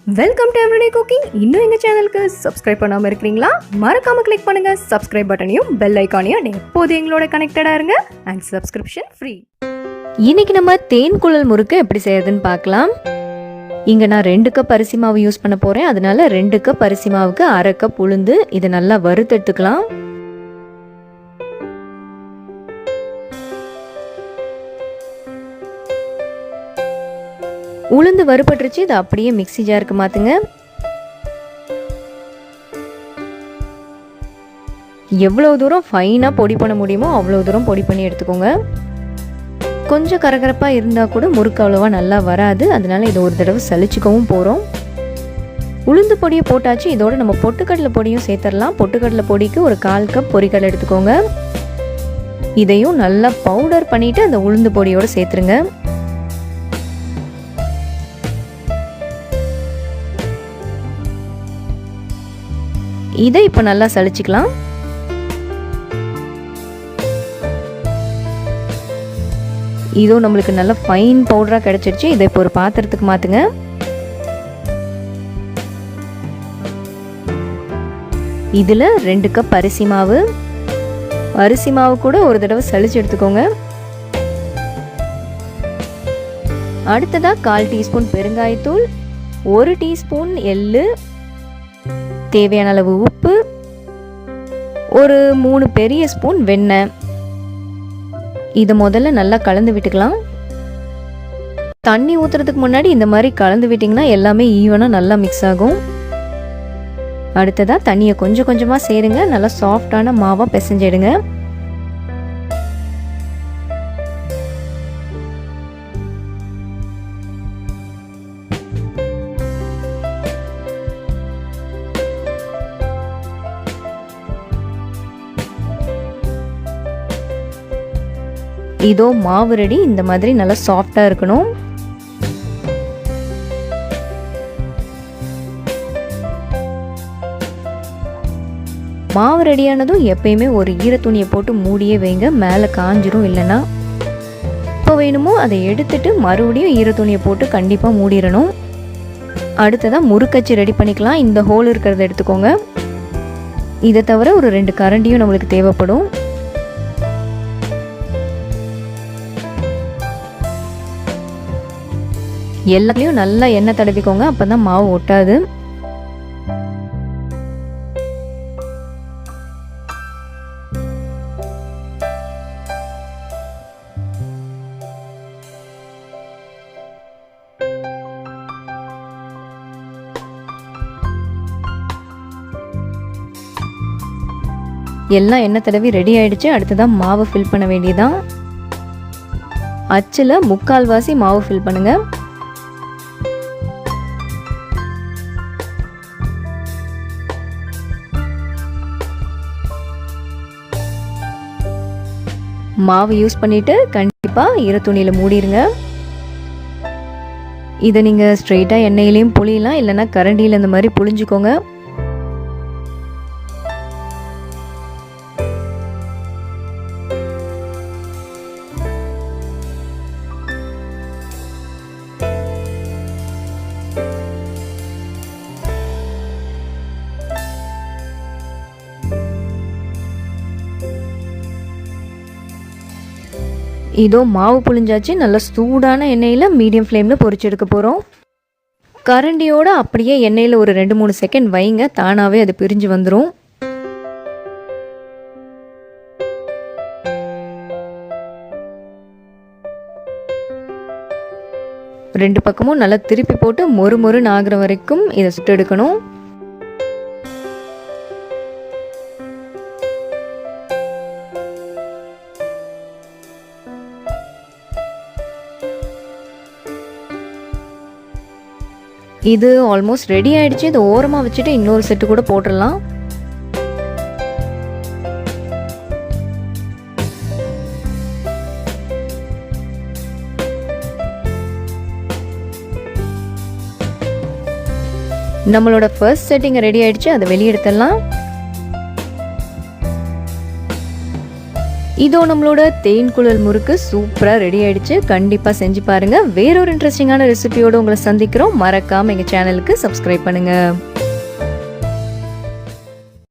Welcome to everyday cooking. இன்னும் எங்கள் சேனலுக்கு சப்ஸ்கிரைப் பண்ணாமல் இருக்கிறீங்களா? மறக்காமல் கிளிக் பண்ணுங்கள் சப்ஸ்கிரைப் பட்டனையும் பெல் ஐக்கானையும். எப்போது எங்களோட கனெக்டடாக இருங்க அண்ட் சப்ஸ்கிரிப்ஷன் ஃப்ரீ. இன்னைக்கு நம்ம தேன் குழல் முறுக்கு எப்படி செய்யறதுன்னு பார்க்கலாம். இங்கே நான் 2 கப் அரிசி மாவு யூஸ் பண்ண போகிறேன். அதனால 2 கப் அரிசி மாவுக்கு 1/2 கப் உளுந்து இதை நல்லா வறுத்தெடுத்துக்கலாம். உளுந்து வறுபட்டுருச்சு. இதை அப்படியே மிக்ஸி ஜாருக்கு மாற்றுங்க. எவ்வளோ தூரம் ஃபைனாக பொடி பண்ண முடியுமோ அவ்வளோ தூரம் பொடி பண்ணி எடுத்துக்கோங்க. கொஞ்சம் கரகரப்பாக இருந்தால் கூட முறுக்கு அவ்வளோவா நல்லா வராது. அதனால இதை ஒரு தடவை சலிச்சுக்கவும் போகிறோம். உளுந்து பொடியை போட்டாச்சு. இதோட நம்ம பொட்டுக்கடலை பொடியும் சேர்த்துடலாம். பொட்டுக்கடலை பொடிக்கு ஒரு 1/4 கப் பொரிக்கடலை எடுத்துக்கோங்க. இதையும் நல்லா பவுடர் பண்ணிவிட்டு அந்த உளுந்து பொடியோடு சேர்த்துருங்க. இதை இப்போ நல்லா சலிச்சுக்கலாம். இதோ நம்மளுக்கு நல்ல ஃபைன் பவுடராக கிடைச்சிருச்சு. இதை இப்போ ஒரு பாத்திரத்துக்கு மாற்றுங்க. இதில் 2 கப் அரிசி மாவு கூட ஒரு தடவை சலிச்சு எடுத்துக்கோங்க. அடுத்ததாக 1/4 டீஸ்பூன் பெருங்காயத்தூள், 1 டீஸ்பூன் எள்ளு, தேவையான அளவு உப்பு, ஒரு 3 பெரிய ஸ்பூன் வெண்ணெய். இதை முதல்ல நல்லா கலந்து விட்டுக்கலாம். தண்ணி ஊற்றுறதுக்கு முன்னாடி இந்த மாதிரி கலந்து விட்டிங்கன்னா எல்லாமே ஈவனாக நல்லா மிக்ஸ் ஆகும். அடுத்ததாக தண்ணியை கொஞ்சம் கொஞ்சமாக சேருங்க. நல்லா சாஃப்டான மாவாக பிசைஞ்சிடுங்க. இதோ மாவு ரெடி. இந்த மாதிரி நல்லா சாஃப்டா இருக்கணும். மாவு ரெடியானதும் எப்பயுமே ஒரு ஈர துணியை போட்டு மூடியே வைங்க. மேலே காஞ்சிரும். இல்லைன்னா இப்போ வேணுமோ அதை எடுத்துட்டு மறுபடியும் ஈர துணியை போட்டு கண்டிப்பாக மூடிடணும். அடுத்ததான் முறுக்கச்சி ரெடி பண்ணிக்கலாம். இந்த ஹோல் இருக்கிறத எடுத்துக்கோங்க. இதை தவிர ஒரு 2 கரண்டியும் நம்மளுக்கு தேவைப்படும். எல்லாத்தையும் நல்லா எண்ணெய் தடவிக்கோங்க. அப்பதான் மாவு ஒட்டாது. எல்லாம் எண்ணெய் தடவி ரெடி ஆயிடுச்சு. அடுத்ததான் மாவு ஃபில் பண்ண வேண்டியதான். அச்சில் 3/4 வாசி மாவு ஃபில் பண்ணுங்க. மாவு யூஸ் பண்ணிட்டு கண்டிப்பாக ஈர துணியில் மூடிடுங்க. இதை நீங்கள் ஸ்ட்ரெயிட்டாக எண்ணெயிலையும் புளியலாம், இல்லைன்னா கரண்டியில் இந்த மாதிரி புளிஞ்சுக்கோங்க. இதோ மாவு புளிஞ்சாச்சு. நல்லா சூடான எண்ணெயில் மீடியம் ஃப்ளேமில் பொரிச்சு எடுக்க போகிறோம். கரண்டியோடு அப்படியே எண்ணெயில் ஒரு 2-3 செகண்ட் வைங்க. தானாகவே அது பிரிஞ்சு வந்துடும். ரெண்டு பக்கமும் நல்லா திருப்பி போட்டு மொறுமொறுன்னு ஆகிற வரைக்கும் இதை சுட்டு எடுக்கணும். இது ஆல்மோஸ்ட் ரெடி ஆயிடுச்சு. இதை ஓரமாக வச்சுட்டு இன்னொரு செட்டு கூட போட்டுடலாம். நம்மளோட ஃபர்ஸ்ட் செட்டிங் ரெடி ஆயிடுச்சு. அதை வெளியே எடுத்துடலாம். இதோ நம்மளோட தேன் குழல் முறுக்கு சூப்பராக ரெடி ஆயிடுச்சு. கண்டிப்பாக செஞ்சு பாருங்கள். வேறொரு இன்ட்ரெஸ்டிங்கான ரெசிபியோடு உங்களை சந்திக்கிறோம். மறக்காமல் எங்கள் சேனலுக்கு சப்ஸ்கிரைப் பண்ணுங்கள்.